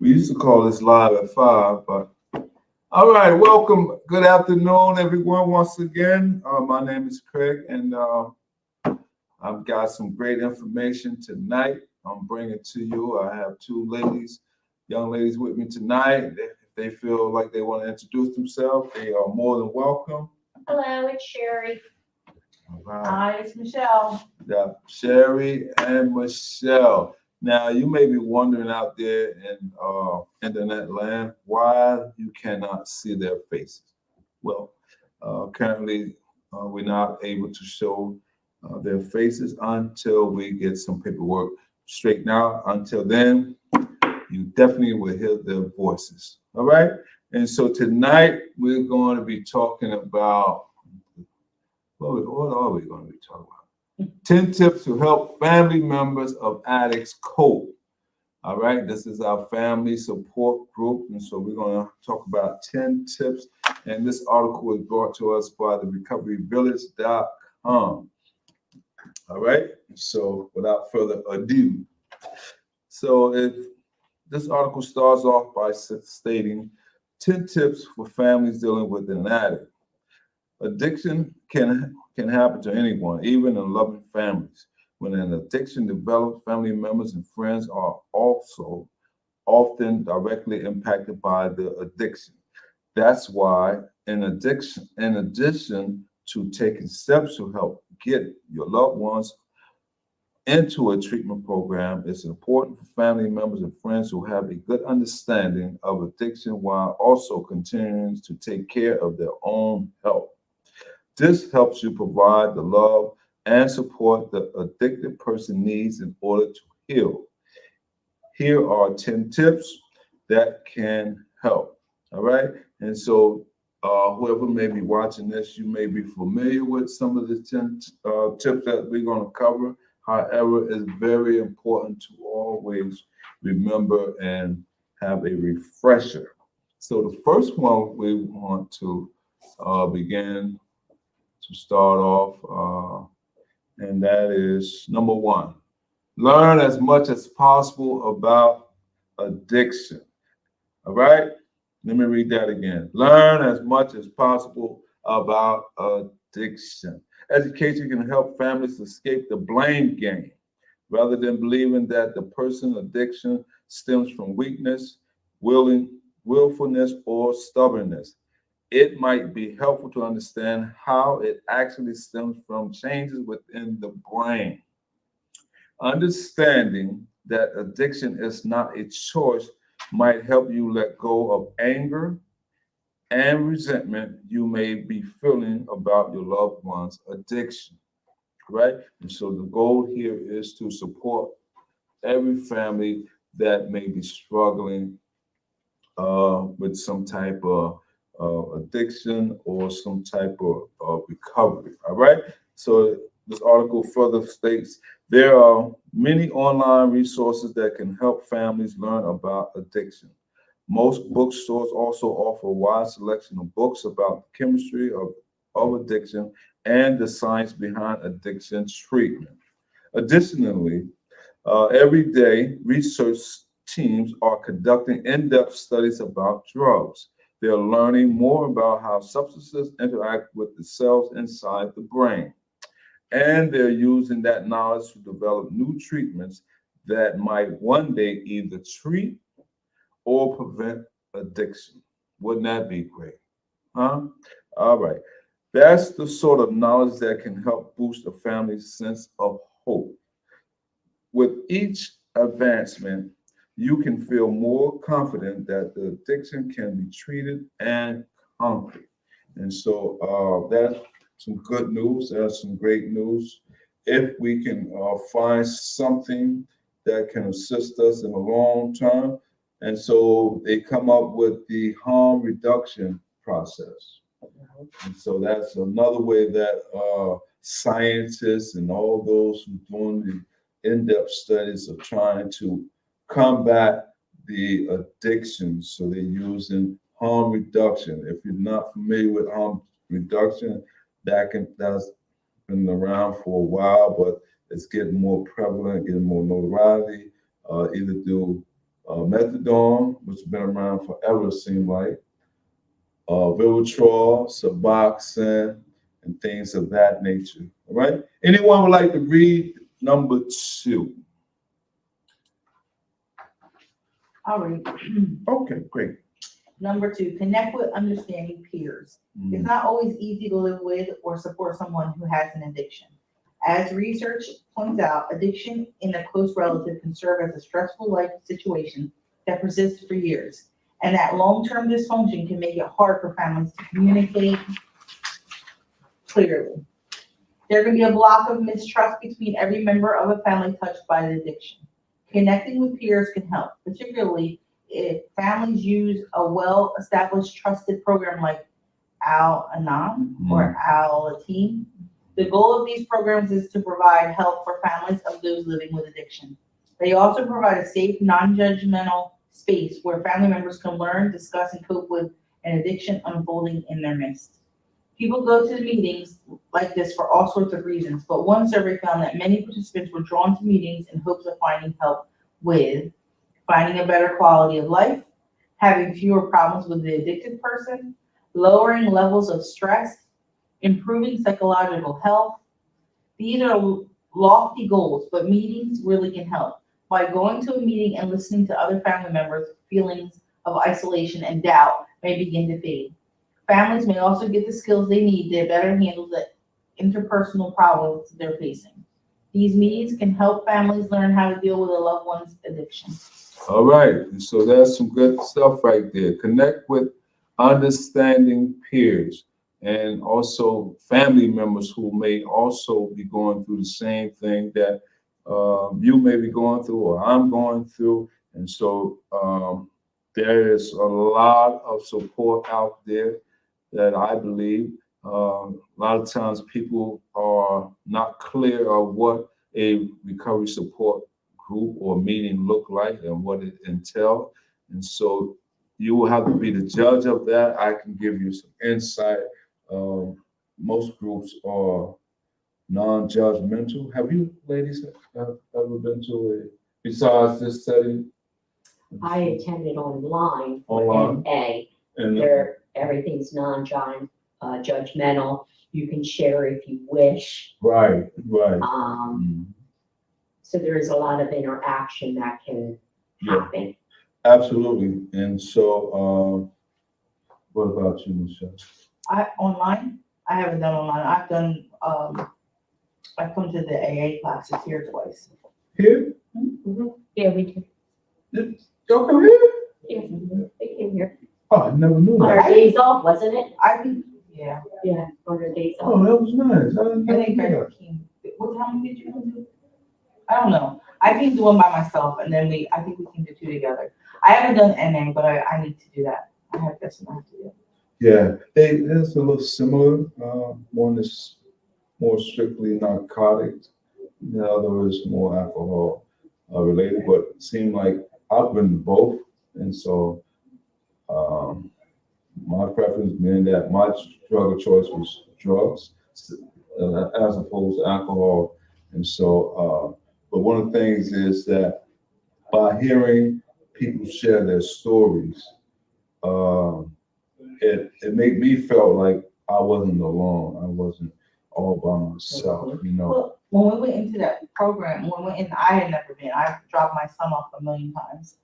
We used to call this live at 5, but all right. Welcome. Good afternoon, everyone. Once again, my name is Craig, and I've got some great information tonight. I'm bringing to you. I have two ladies, young ladies, with me tonight. If they feel like they want to introduce themselves, they are more than welcome. Hello, it's Sherry. All right. Hi, it's Michelle. Yeah, Sherry and Michelle. Now, you may be wondering out there in internet land why you cannot see their faces. Well, currently, we're not able to show their faces until we get some paperwork straightened out. Until then, you definitely will hear their voices. All right? And so tonight, we're going to be talking about what are we going to be talking about? 10 tips to help family members of addicts cope. All right, this is our family support group. And so we're going to talk about 10 tips. And this article was brought to us by the recoveryvillage.com. All right, so without further ado. So if this article starts off by stating 10 tips for families dealing with an addict. Addiction can happen to anyone, even in loving families. When an addiction develops, family members and friends are also often directly impacted by the addiction. That's why, in addition to taking steps to help get your loved ones into a treatment program, it's important for family members and friends to have a good understanding of addiction while also continuing to take care of their own health. This helps you provide the love and support the addicted person needs in order to heal. Here are 10 tips that can help. All right. And so, whoever may be watching this, you may be familiar with some of the 10 tips that we're going to cover. However, it's very important to always remember and have a refresher. So, the first one we want to begin to start off, and that is number one, learn as much as possible about addiction. All right, let me read that again. Learn as much as possible about addiction. Education can help families escape the blame game rather than believing that the person's addiction stems from weakness, willfulness, or stubbornness. It might be helpful to understand how it actually stems from changes within the brain. Understanding that addiction is not a choice might help you let go of anger and resentment you may be feeling about your loved one's addiction, right? And so the goal here is to support every family that may be struggling with some type of addiction or some type of recovery. All right. So this article further states there are many online resources that can help families learn about addiction. Most bookstores also offer a wide selection of books about the chemistry of addiction and the science behind addiction treatment. Additionally, every day, research teams are conducting in-depth studies about drugs. They're learning more about how substances interact with the cells inside the brain. And they're using that knowledge to develop new treatments that might one day either treat or prevent addiction. Wouldn't that be great? Huh? All right. That's the sort of knowledge that can help boost a family's sense of hope. With each advancement, you can feel more confident that the addiction can be treated and conquered. And so that's some good news. That's some great news. If we can find something that can assist us in the long term. And so they come up with the harm reduction process. And so that's another way that scientists and all those who are doing the in-depth studies are trying to combat the addiction. So they're using harm reduction. If you're not familiar with harm reduction, that's been around for a while, but it's getting more prevalent, getting more notoriety, either through methadone, which has been around forever, it seems like, Vivitrol, Suboxone, and things of that nature. All right. Anyone would like to read number 2? I'll read. Okay, great. Number 2, connect with understanding peers. It's not always easy to live with or support someone who has an addiction. As research points out, addiction in a close relative can serve as a stressful life situation that persists for years. And that long-term dysfunction can make it hard for families to communicate clearly. There can be a block of mistrust between every member of a family touched by the addiction. Connecting with peers can help, particularly if families use a well-established trusted program like Al-Anon or Al-Ateen. The goal of these programs is to provide help for families of those living with addiction. They also provide a safe, non-judgmental space where family members can learn, discuss, and cope with an addiction unfolding in their midst. People go to the meetings like this for all sorts of reasons, but one survey found that many participants were drawn to meetings in hopes of finding help with finding a better quality of life, having fewer problems with the addicted person, lowering levels of stress, improving psychological health. These are lofty goals, but meetings really can help. By going to a meeting and listening to other family members, feelings of isolation and doubt may begin to fade. Families may also get the skills they need to better handle the interpersonal problems they're facing. These meetings can help families learn how to deal with a loved one's addiction. All right. And so that's some good stuff right there. Connect with understanding peers and also family members who may also be going through the same thing that you may be going through or I'm going through. And so there is a lot of support out there that I believe. A lot of times people are not clear of what a recovery support group or meeting look like and what it entails. And so you will have to be the judge of that. I can give you some insight. Most groups are non-judgmental. Have you ladies ever been to a, besides this setting? I attended online for Online. NA. And Where everything's non-judgmental. You can share if you wish. right. So there is a lot of interaction that can happen. Absolutely. And so, what about you, Michelle? Online, I haven't done online. I've done, I've come to the AA classes here twice. Here? Mm-hmm. Yeah, we did. Y'all come here? Yeah, they came here. Oh, I never knew On that. our days off, wasn't it? I think, yeah. Yeah, on our days Oh, off. that was nice. I didn't I think know I that. came, what time did you come to? I don't know. I came to one by myself and then I think we came to 2 together. I haven't done NA, but I need to do that. That's what I have to do. Yeah, it's a little similar. One is more strictly narcotics. The other is more alcohol related, but it seemed like I've been to both. And so my preference being that my drug of choice was drugs as opposed to alcohol. And so, but one of the things is that by hearing people share their stories, it made me feel like I wasn't alone. I wasn't all by myself, you know. Well, when we went into that program, I had never been. I dropped my son off a million times.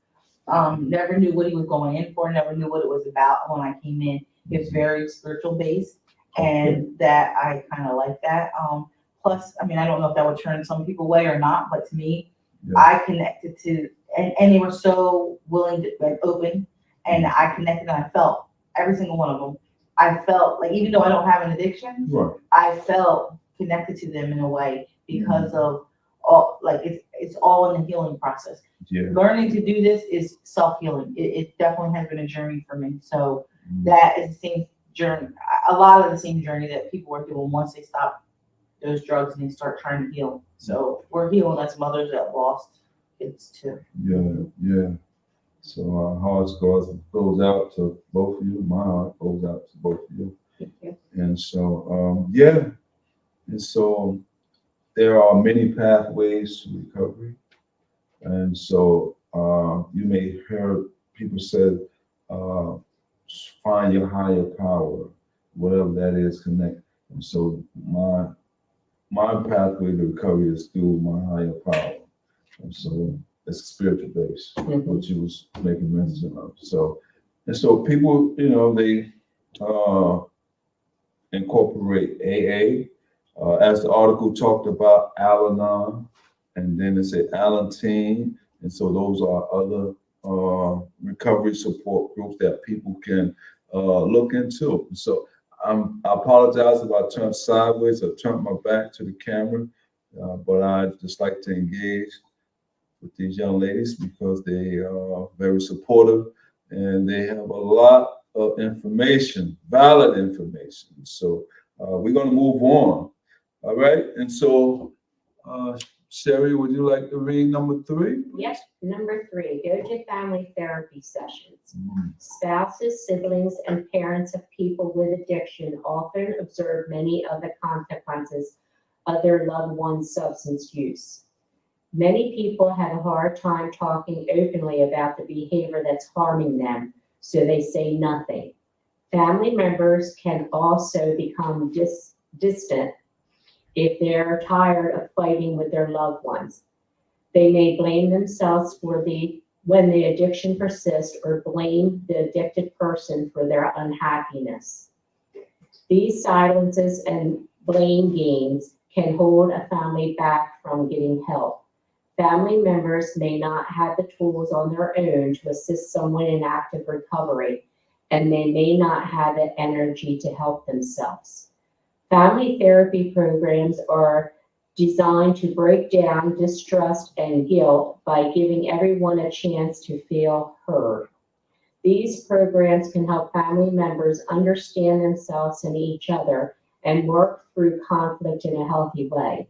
Never knew what he was going in for, never knew what it was about when I came in. It's very spiritual based, and that I kind of like that. Plus, I mean, I don't know if that would turn some people away or not, but to me, Yeah. I connected to, and they were so willing to, like, open, and I connected and I felt every single one of them. I felt like, even though I don't have an addiction, Right. I felt connected to them in a way because of all, like, it's all in the healing process. Yeah. Learning to do this is self-healing. It definitely has been a journey for me. So that is the same journey, a lot of the same journey that people are doing once they stop those drugs and they start trying to heal. So we're healing as mothers that lost kids too. Yeah. So our hearts goes out to both of you. My heart goes out to both of you. Thank you. And so, yeah. And so there are many pathways to recovery. And so You may hear people say, uh, find your higher power, whatever that is, connect. And so my pathway to recovery is through my higher power. And so it's spiritual based, which you was making mention of. So, and so people, they incorporate AA, as the article talked about Al-Anon, and then it said Alantine, and so those are other recovery support groups that people can look into. So I apologize if I turned sideways or turned my back to the camera, but I just like to engage with these young ladies because they are very supportive and they have a lot of information, valid information. So we're going to move on. All right. And so, Sherry, would you like to read number 3? Yes, number 3, go to family therapy sessions. Spouses, siblings, and parents of people with addiction often observe many of the consequences of their loved one's substance use. Many people have a hard time talking openly about the behavior that's harming them, so they say nothing. Family members can also become distant if they're tired of fighting with their loved ones. They may blame themselves when the addiction persists or blame the addicted person for their unhappiness. These silences and blame games can hold a family back from getting help. Family members may not have the tools on their own to assist someone in active recovery, and they may not have the energy to help themselves. Family therapy programs are designed to break down distrust and guilt by giving everyone a chance to feel heard. These programs can help family members understand themselves and each other and work through conflict in a healthy way.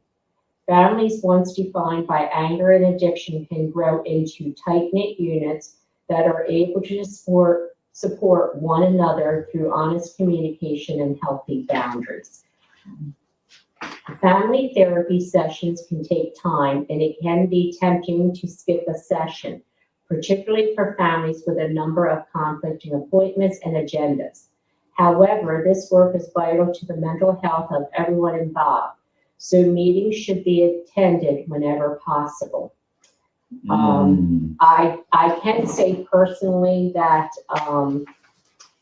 Families once defined by anger and addiction can grow into tight-knit units that are able to support one another through honest communication and healthy boundaries. Family therapy sessions can take time, and it can be tempting to skip a session, particularly for families with a number of conflicting appointments and agendas. However, this work is vital to the mental health of everyone involved, so meetings should be attended whenever possible. I can say personally that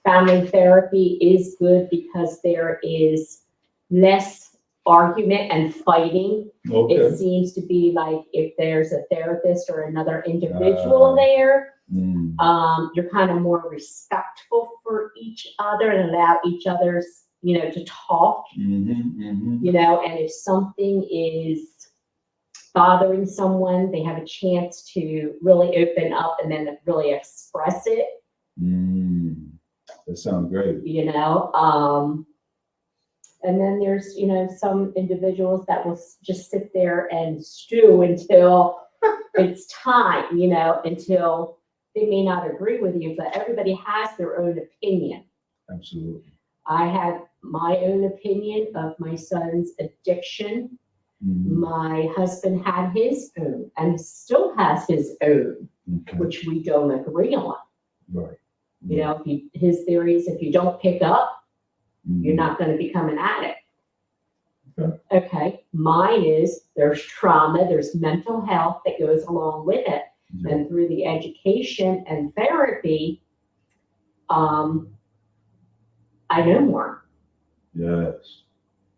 family therapy is good because there is less argument and fighting. Okay. It seems to be like if there's a therapist or another individual there, you're kind of more respectful for each other and allow each other's, to talk, and if something is bothering someone, they have a chance to really open up and then really express it. That sounds great. And then there's, some individuals that will just sit there and stew until it's time, until they may not agree with you, but everybody has their own opinion. Absolutely. I have my own opinion of my son's addiction. My husband had his own and still has his own, which we don't agree on. Right. His theory is if you don't pick up, you're not going to become an addict. Okay. Mine is there's trauma, there's mental health that goes along with it. And through the education and therapy, I know more. Yes.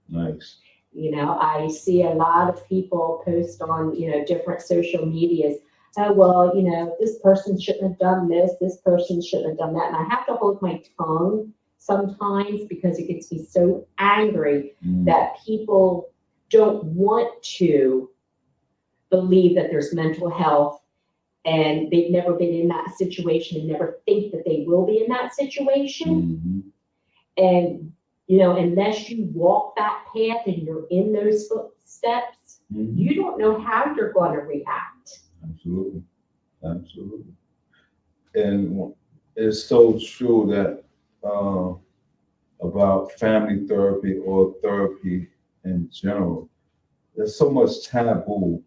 Nice. I see a lot of people post on, different social medias. Oh, well, this person shouldn't have done this person shouldn't have done that. And I have to hold my tongue sometimes because it gets me so angry that people don't want to believe that there's mental health and they've never been in that situation and never think that they will be in that situation. And, unless you walk that path and you're in those footsteps, you don't know how you're going to react. Absolutely. Absolutely. And it's so true that about family therapy or therapy in general, there's so much taboo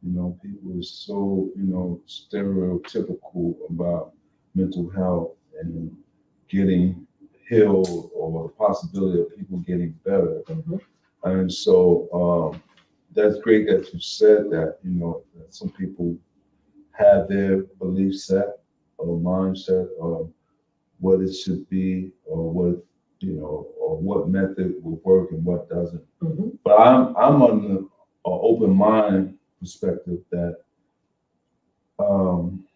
You know, people are so, you know, stereotypical about mental health and getting healed or the possibility of people getting better. Mhm. And so that's great that you said that, you know, that some people have their belief set or mindset of what it should be or what, you know, or what method will work and what doesn't. Mhm. But I'm on the open mind perspective that um,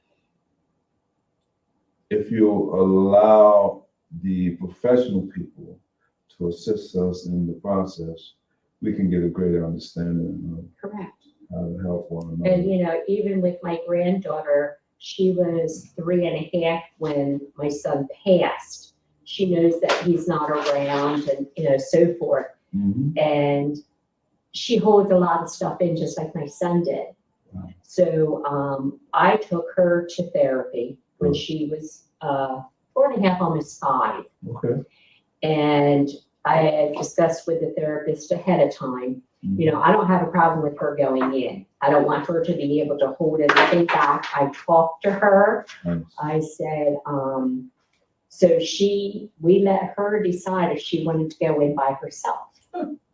if you allow the professional people to assist us in the process, we can get a greater understanding Correct. of how to help one another. And, you know, even with my granddaughter, she was 3.5 when my son passed. She knows that he's not around and, you know, so forth. Mhm. And she holds a lot of stuff in just like my son did. Wow. So I took her to therapy when Good. she was 4.5, almost 5. Okay. And I had discussed with the therapist ahead of time, Mhm. you know, I don't have a problem with her going in. I don't want her to be able to hold everything back. I talked to her. Nice. I said, so we let her decide if she wanted to go in by herself.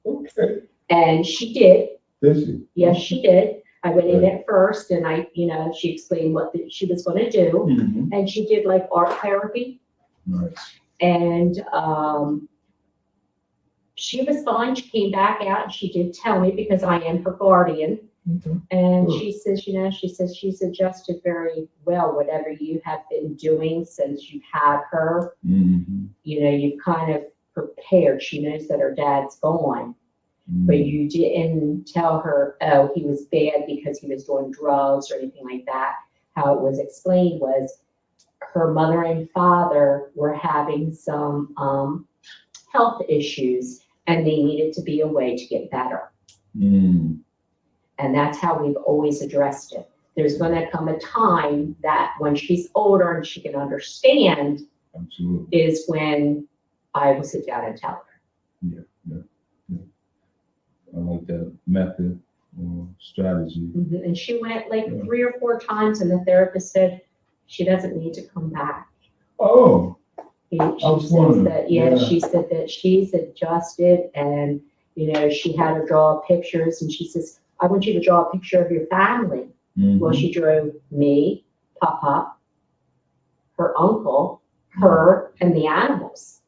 Okay. And she did. Did she? Yes, she did. I went in Right. at first and she explained what she was going to do. Mhm. And she did like art therapy. Nice. And she was fine. She came back out and she did tell me because I am her guardian. Okay. And Good. she says, you know, she's adjusted very well, whatever you have been doing since you've had her. Mhm. You know, you've kind of prepared. She knows that her dad's gone, Mhm. but you didn't tell her, oh, he was bad because he was doing drugs or anything like that. How it was explained was her mother and father were having some health issues and they needed to be away to get better. Mm. And that's how we've always addressed it. There's going to come a time that when she's older and she can understand Absolutely. is when I will sit down and tell her. Yeah. I like that method or strategy. Mhm. And she went like Yeah. 3 or 4 times and the therapist said she doesn't need to come back. Oh, She was says wondering. that, Yeah. she said that she's adjusted and, you know, she had her draw pictures and she says, I want you to draw a picture of your family. mhm. Well, she drew me, Papa, her uncle, her, and the animals.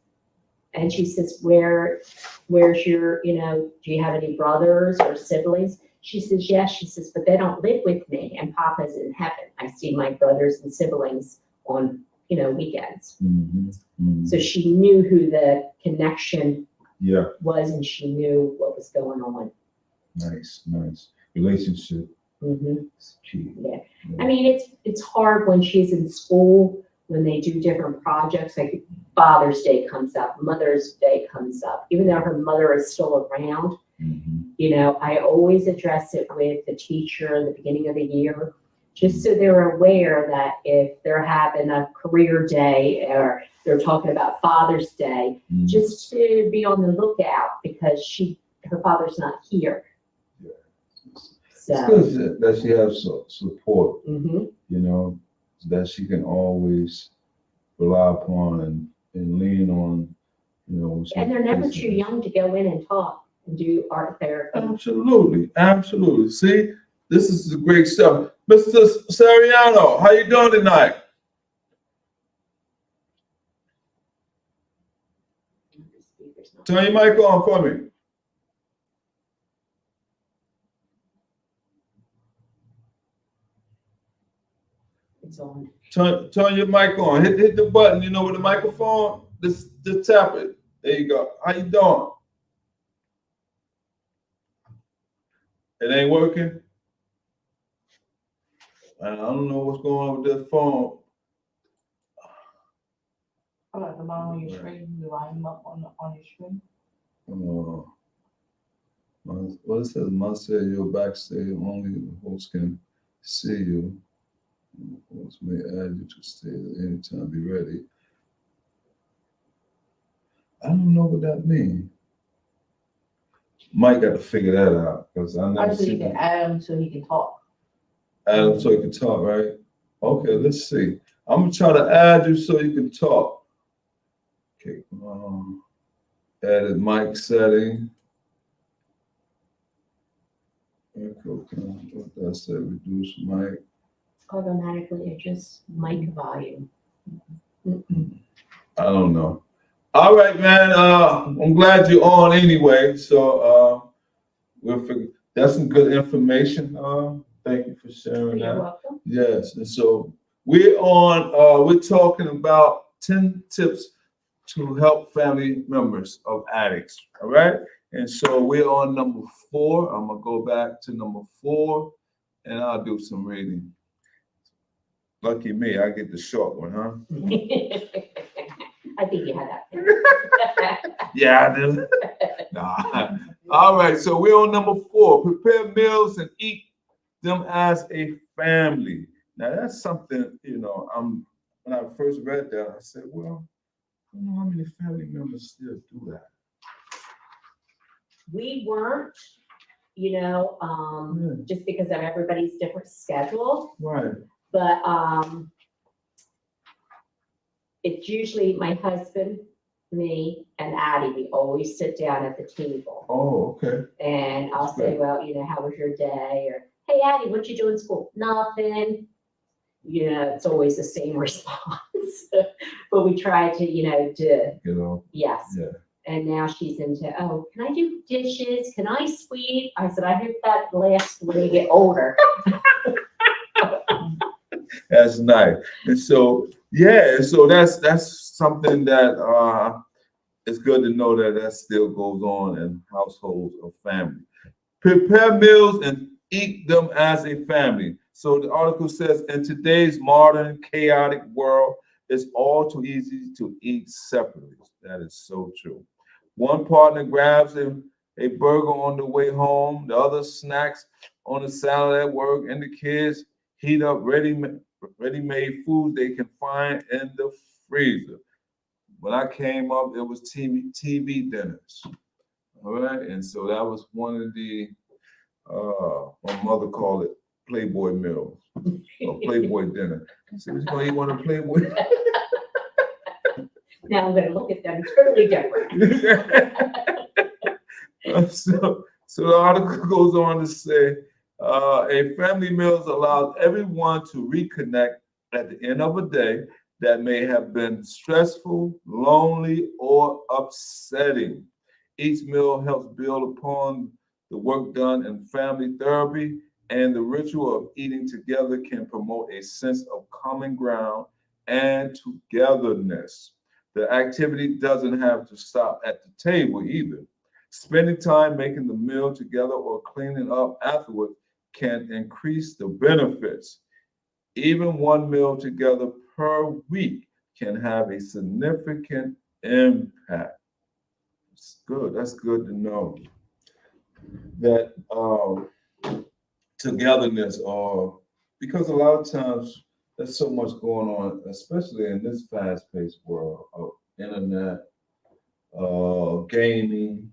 And she says, where's your, you know, do you have any brothers or siblings? She says, yes. She says, but they don't live with me and Papa's in heaven. I see my brothers and siblings on, you know, weekends. Mhm. Mhm. So she knew who the connection Yeah. was and she knew what was going on. Nice. Relationship Mhm. is key. Yeah. I mean, it's hard when she's in school, when they do different projects, like Father's Day comes up, Mother's Day comes up, even though her mother is still around, Mhm. you know, I always address it with the teacher in the beginning of the year, just so they're aware that if they're having a career day or they're talking about Father's Day, Mhm. just to be on the lookout because her father's not here. Yeah. So. It's good that she has support, Mhm. you know, that she can always rely upon and lean on, you know. when she And they're never faces too it. young to go in and talk and do art therapy. Absolutely. See, this is the great stuff. Mr. Sariano, how you doing tonight? Turn your mic on for me. It's on. Turn your mic on. Hit the button, you know, with the microphone. Just tap it. There you go. How you doing? It ain't working? I don't know what's going on with this phone. Oh, at the bottom of your screen, you line them up on your screen. Well, it says must say you're backstage. Only the host can see you. The host may add you to stage at any time. Be ready. I don't know what that means. Mike got to figure that out because I never So you seen can that. add him so he can talk. Adam, so you can talk, right? Okay, let's see. I'm gonna try to add you so you can talk. Okay, edit mic setting. Okay, what did I say? Reduce mic. Automatically adjust mic volume. I don't know. All right, man. I'm glad you're on anyway. So we'll figure. That's some good information. Thank you for sharing You're that. welcome. Yes, and so we're on. We're talking about 10 tips to help family members of addicts. All right, and so we're on number 4. I'm gonna go back to number 4, and I'll do some reading. Lucky me, I get the short one, huh? I think you had that. Yeah, I do. Nah. All right, so we're on number 4. Prepare meals and eat them as a family. Now that's something, when I first read that, I said, well, I don't know how many family members still do that. We weren't, just because of everybody's different schedule, Right. but it's usually my husband, me, and Addie. We always sit down at the table. Oh, okay. And I'll That's say, good. well, how was your day? Or, hey, Addie, what you do in school? Nothing. It's always the same response. But we try to, yes. Yeah. And now she's into, oh, can I do dishes? Can I sweep? I said, I hope that lasts when you get older. That's nice. And so, yeah, so that's something that it's good to know that still goes on in households or family. Prepare meals and eat them as a family. So the article says, in today's modern, chaotic world, it's all too easy to eat separately. That is so true. One partner grabs a burger on the way home, the other snacks on the salad at work, and the kids heat up ready-made food they can find in the freezer. When I came up, it was TV dinners. All right, and so that was one of the my mother called it Playboy meals or Playboy dinner. She said, "You gonna eat one of the Playboy?" Now I'm going to look at them totally different. So the article goes on to say, a family meal allows everyone to reconnect at the end of a day that may have been stressful, lonely, or upsetting. Each meal helps build upon the work done in family therapy, and the ritual of eating together can promote a sense of common ground and togetherness. The activity doesn't have to stop at the table either. Spending time making the meal together or cleaning up afterward can increase the benefits. Even one meal together per week can have a significant impact. It's good. That's good to know that togetherness, or because a lot of times there's so much going on, especially in this fast-paced world of internet, gaming.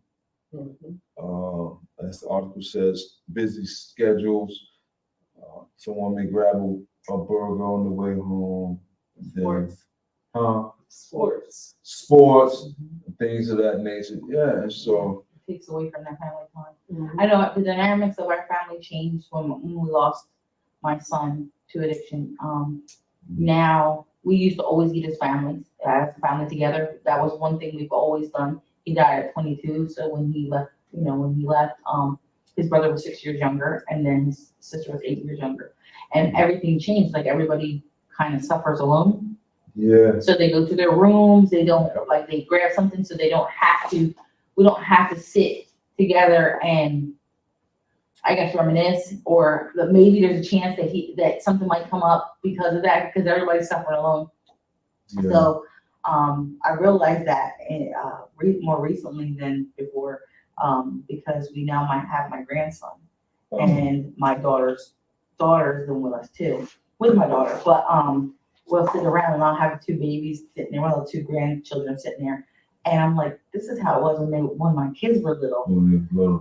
As the article says, busy schedules. Someone may grab a burger on the way home. Sports. Sports, Sports. things of that nature. Yeah, and so It takes away from their family time. Mhm. I know the dynamics of our family changed when we lost my son to addiction. Now we used to always eat as a family together. That was one thing we've always done. He died at 22, so when he left, his brother was 6 years younger, and then his sister was 8 years younger, and everything changed. Like everybody kind of suffers alone. yeah, So they go to their rooms. They don't they grab something, so they don't have to. We don't have to sit together and I guess reminisce, or that maybe there's a chance that something might come up because of that, because everybody's suffering alone. yeah. So I realized that more recently than before, because we now might have my grandson and my daughter's been with us too, with my daughter. But we'll sit around and I'll have 2 babies sitting there, well, 2 grandchildren sitting there. And I'm like, this is how it was when my kids were little.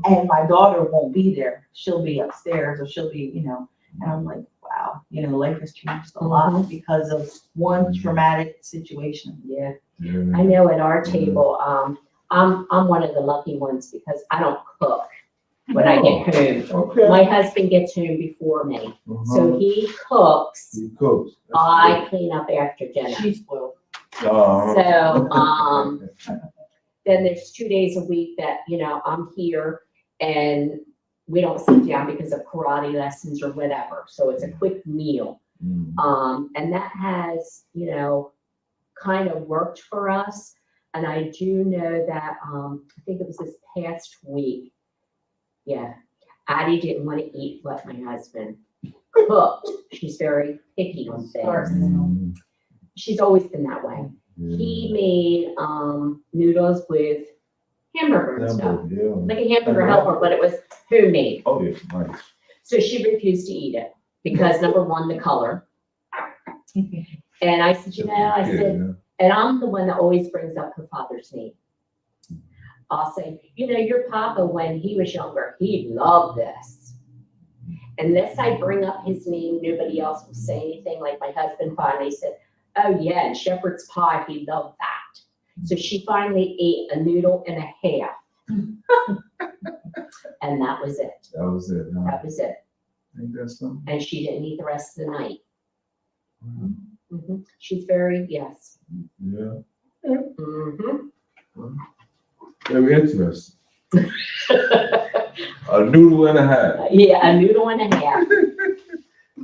And my daughter won't be there. She'll be upstairs or she'll be, and I'm like, wow, life has changed a lot because of one traumatic situation. Yeah. Yeah. I know at our table, I'm one of the lucky ones because I don't cook when I get home. Okay. My husband gets home before me, so Uh-huh. he cooks. He cooks. That's I clean up after dinner. She's spoiled. good. Uh-huh. So, then there's 2 days a week that, I'm here and we don't sit down because of karate lessons or whatever. So it's a quick meal. And that has, kind of worked for us. And I do know that, I think it was this past week. Yeah. Addie didn't want to eat what my husband cooked. She's very picky on things. She's always been that way. He made noodles with hamburger and stuff, like a hamburger helper, but it was homemade. Oh, yeah, nice. So she refused to eat it because number one, the color. And I said, I said, and I'm the one that always brings up her father's name. I'll say, your papa, when he was younger, he loved this. Unless I bring up his name, nobody else will say anything. Like my husband finally said, oh yeah, and shepherd's pie, he loved that. So she finally ate a noodle and a half. And that was it. That was it. Huh? That was it. Ain't that something? And she didn't eat the rest of the night. Mm-hmm. She's very, yes. Yeah. Mm-hmm. Very interesting. A noodle and a half. Yeah, a noodle and a half.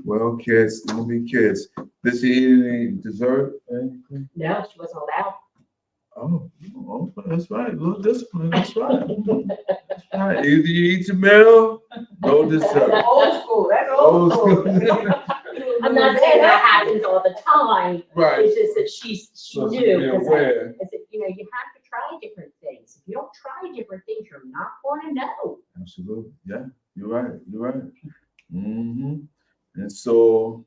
Well, kids, gonna be kids. Did she eat any dessert? Anything? No, she wasn't allowed. Oh, that's right. A little discipline. That's right. That's right. Either you eat your meal, no dessert. Old school. That's old school. I'm not saying that happens all the time. Right. It's just that she So she knew. be 'Cause aware. I said, you have to try different things. If you don't try different things, you're not going to know. Absolutely. Yeah, you're right. You're right. Mm-hmm. And so,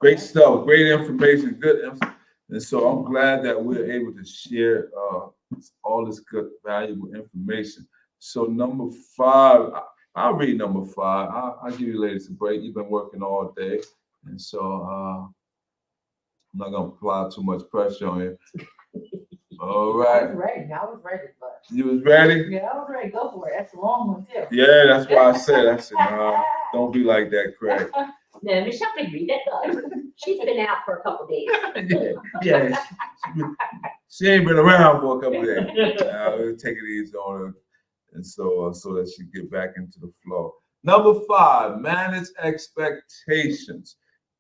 great stuff, great information, good info. And so I'm glad that we're able to share all this good, valuable information. So number 5, I'll read number 5. I'll give you ladies a break. You've been working all day. And so I'm not going to apply too much pressure on you. All I right. was ready. But You was ready? yeah, I was ready. Go for it. That's a long one too. Yeah, that's why I said, nah, don't be like that, Craig. No, Michelle can read it though. She's been out for a couple days. Yeah, she ain't been around for a couple of days. We'll take it easy on her, and so that she get back into the flow. Number 5, manage expectations.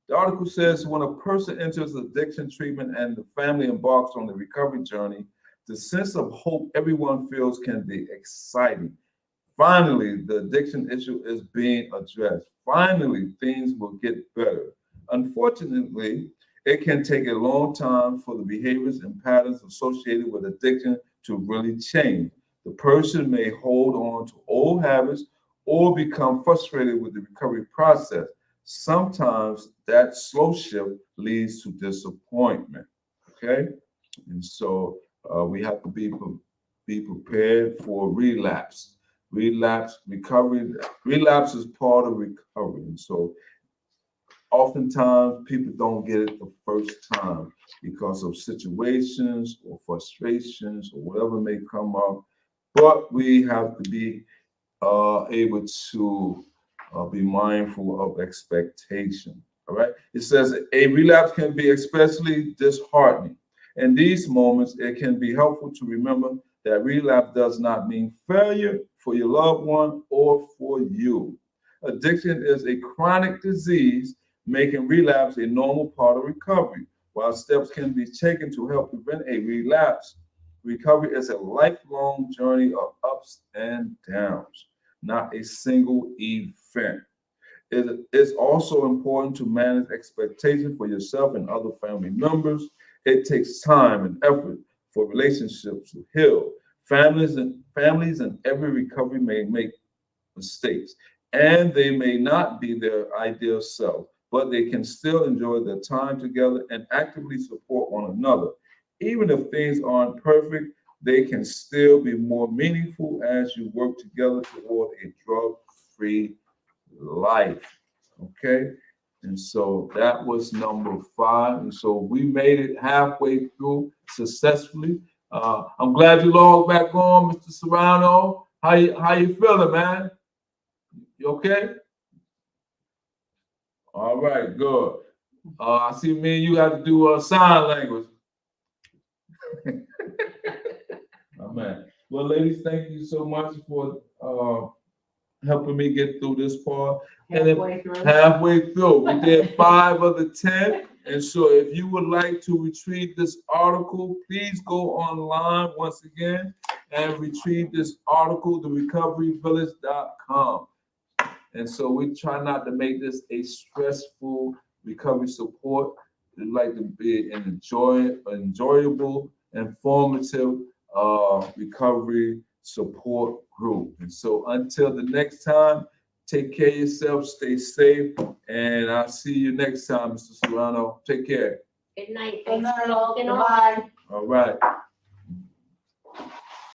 The article says when a person enters addiction treatment and the family embarks on the recovery journey, the sense of hope everyone feels can be exciting. Finally, the addiction issue is being addressed. Finally, things will get better. Unfortunately, it can take a long time for the behaviors and patterns associated with addiction to really change. The person may hold on to old habits or become frustrated with the recovery process. Sometimes that slow shift leads to disappointment. Okay, and so we have to be prepared for relapse. Relapse is part of recovery. And so oftentimes people don't get it the first time because of situations or frustrations or whatever may come up. But we have to be able to be mindful of expectation. All right. It says a relapse can be especially disheartening. In these moments, it can be helpful to remember that relapse does not mean failure for your loved one or for you. Addiction is a chronic disease, making relapse a normal part of recovery. While steps can be taken to help prevent a relapse, recovery is a lifelong journey of ups and downs, not a single event. It is also important to manage expectations for yourself and other family members. It takes time and effort for relationships to heal. Families in every recovery may make mistakes, and they may not be their ideal self, but they can still enjoy their time together and actively support one another. Even if things aren't perfect, they can still be more meaningful as you work together toward a drug-free life. Okay? And so that was number 5. And so we made it halfway through successfully. I'm glad you logged back on, Mr. Serrano. How you feeling, man? You okay? All right, good. I see me and you got to do sign language. Oh, man. Well, ladies, thank you so much for helping me get through this part. Halfway through. We did 5 of the 10. And so if you would like to retrieve this article, please go online once again and retrieve this article, therecoveryvillage.com. And so we try not to make this a stressful recovery support. We like to be an enjoyable, informative recovery support group. And so until the next time, take care of yourself, stay safe, and I'll see you next time, Mr. Serrano. Take care. Good night. Thanks for logging on. Bye. All right.